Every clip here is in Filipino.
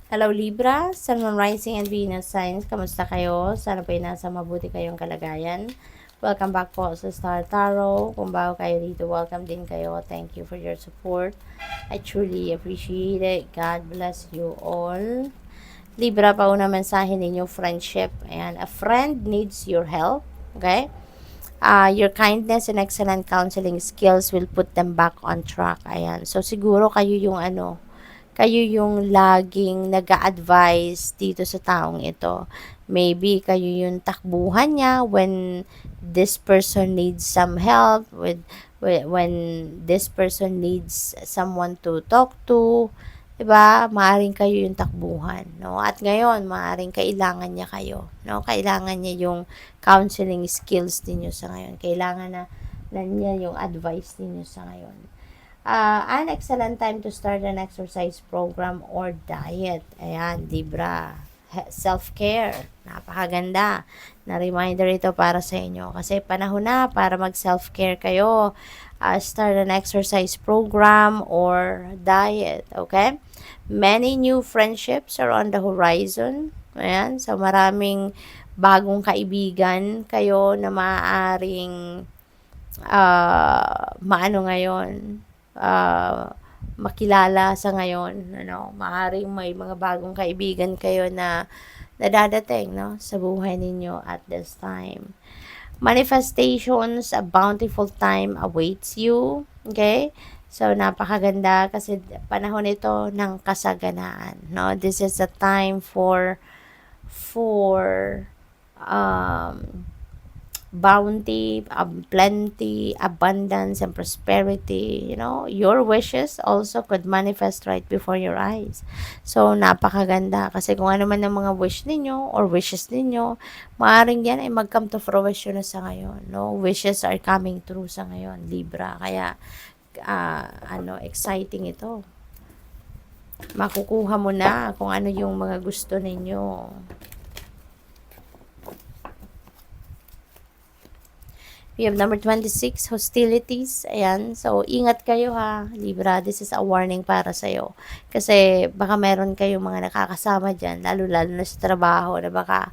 Hello Libra, Sun, Moon, Rising, and Venus signs. Kamusta kayo? Sana po ay nasa mabuti kayong kalagayan. Welcome back po sa Star Tarot. Kung bago kayo dito, welcome din kayo. Thank you for your support. I truly appreciate it. God bless you all. Libra, pauna mensahe ninyo, friendship. Ayan, a friend needs your help. Okay? Your kindness and excellent counseling skills will put them back on track. Ayan. So, siguro kayo yung laging nag-a-advise dito sa taong ito. Maybe kayo yung takbuhan niya when this person needs some help, when this person needs someone to talk to, 'di ba? Maaring kayo yung takbuhan, no? At ngayon, maaring kailangan niya kayo, no? Kailangan niya yung counseling skills niyo sa ngayon. Kailangan na niya yung advice niyo sa ngayon. An excellent time to start an exercise program or diet. Ayan, Libra. Self-care. Napakaganda. Na reminder ito para sa inyo. Kasi panahon na para mag-self-care kayo. Start an exercise program or diet. Okay? Many new friendships are on the horizon. Ayan. So, maraming bagong kaibigan kayo na maaaring maano ngayon, makilala sa ngayon, ano, maaring may mga bagong kaibigan kayo na nadadating, no, sa buhay ninyo at this time. Manifestations, a bountiful time awaits you. Okay? So, napakaganda kasi panahon ito ng kasaganaan, no? This is a time for um, bounty, plenty, abundance, and prosperity. You know, your wishes also could manifest right before your eyes. So, napakaganda. Kasi kung ano man ang mga wish ninyo or wishes ninyo, maaaring yan ay mag-come to fruition na sa ngayon. No? Wishes are coming true sa ngayon, Libra. Kaya, exciting ito. Makukuha mo na kung ano yung mga gusto ninyo. We have number 26, hostilities. Ayan. So, ingat kayo ha, Libra. This is a warning para sa'yo. Kasi, baka meron kayong mga nakakasama dyan, lalo-lalo na sa trabaho, na baka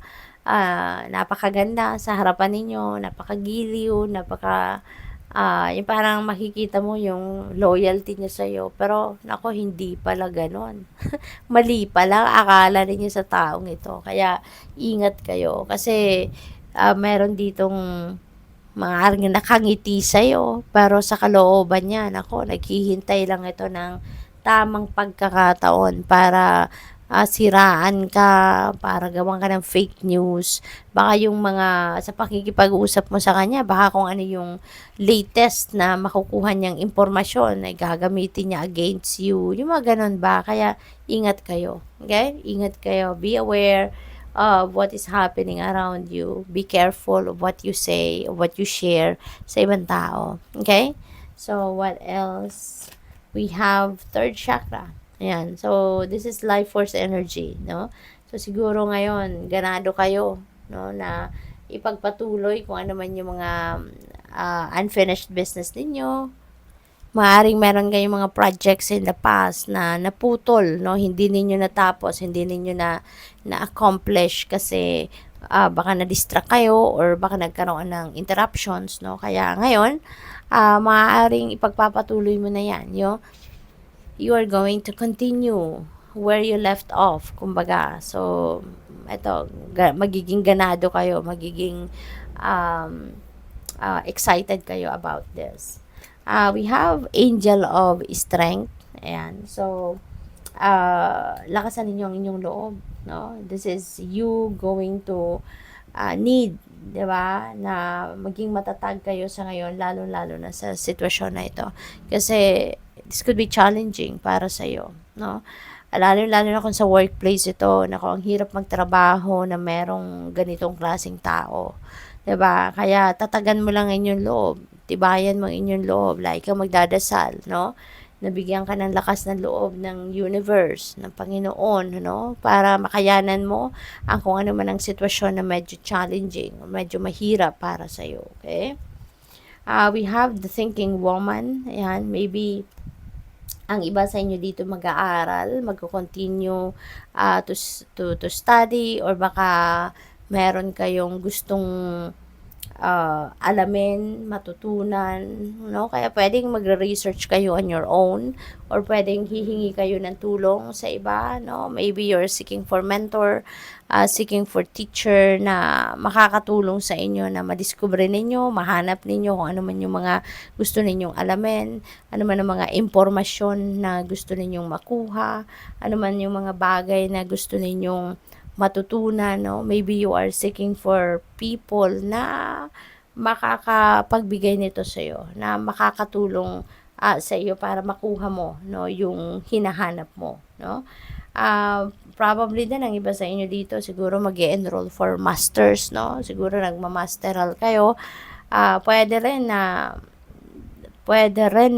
napakaganda sa harapan ninyo, napakagiliw, yung parang makikita mo yung loyalty niya sa'yo. Pero, nako, hindi pala ganon. Mali pala, akala ninyo sa taong ito. Kaya, ingat kayo. Kasi, meron ditong maaaring nakangiti sa'yo, pero sa kalooban niya, nako, naghihintay lang ito ng tamang pagkakataon para siraan ka, para gawan ka ng fake news. Baka yung mga, sa pakikipag-usap mo sa kanya, baka kung ano yung latest na makukuha niyang impormasyon, ay gagamitin niya against you. Yung mga ganun ba? Kaya, ingat kayo. Okay? Ingat kayo. Be aware of what is happening around you. Be careful of what you say, of what you share sa ibang tao. Okay? So, what else? We have third chakra. Ayan. So, this is life force energy, no? So, siguro ngayon, ganado kayo, no, na ipagpatuloy kung ano man yung mga unfinished business ninyo. Maaring meron kayong mga projects in the past na naputol, no? Hindi ninyo natapos, hindi ninyo na-accomplish kasi baka na-distract kayo or baka nagkaroon ng interruptions, no? Kaya ngayon, maaaring ipagpapatuloy mo na yan, you are going to continue where you left off, kumbaga. So, eto, magiging ganado kayo, magiging excited kayo about this. We have Angel of Strength. Ayan. So, lakasan ninyo ang inyong loob. No? This is you going to need, di ba, na maging matatag kayo sa ngayon, lalo-lalo na sa sitwasyon na ito. Kasi, this could be challenging para sa iyo. No? Lalo-lalo na kung sa workplace ito, nako, ang hirap magtrabaho na merong ganitong klaseng tao. 'Di ba? Kaya tatagan mo lang inyong loob. Tibayan mo inyong loob. Like kang magdadasal, no? Nabigyan ka ng lakas ng loob ng universe, ng Panginoon, no? Para makayanan mo ang kung ano man ang sitwasyon na medyo challenging, medyo mahirap para sa iyo, okay? We have the thinking woman. Ayan, maybe Ang iba sa inyo dito mag-aaral, magko-continue to study, or baka meron kayong gustong alamin, matutunan, no? Kaya pwedeng magre-research kayo on your own, or pwedeng hihingi kayo ng tulong sa iba, no? Maybe you're seeking for mentor, seeking for teacher na makakatulong sa inyo na madiskubre ninyo, mahanap ninyo kung ano man yung mga gusto ninyong alamin, ano man ang mga impormasyon na gusto ninyong makuha, ano man yung mga bagay na gusto ninyong matutunan, no? Maybe you are seeking for people na makakapagbigay nito sa iyo, na makakatulong sa iyo para makuha mo, no, yung hinahanap mo, no? Probably din ang iba sa inyo dito siguro mag-enroll for masters, no? Siguro nagma-masteral kayo. Pwede rin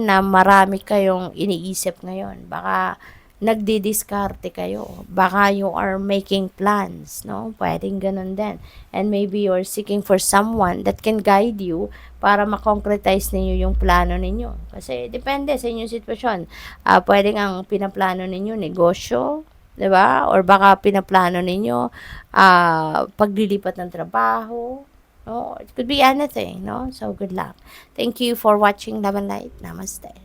na marami kayong iniisip ngayon. Baka nagdidiskarte kayo. Baka you are making plans, no? Pwedeng ganun din. And maybe you're seeking for someone that can guide you para ma-concretize ninyo yung plano ninyo. Kasi depende sa inyong sitwasyon. Pwedeng ang pinaplano ninyo negosyo, 'di ba? Or baka pinaplano ninyo paglilipat ng trabaho. No, it could be anything, no? So good luck. Thank you for watching Love and Light. Namaste.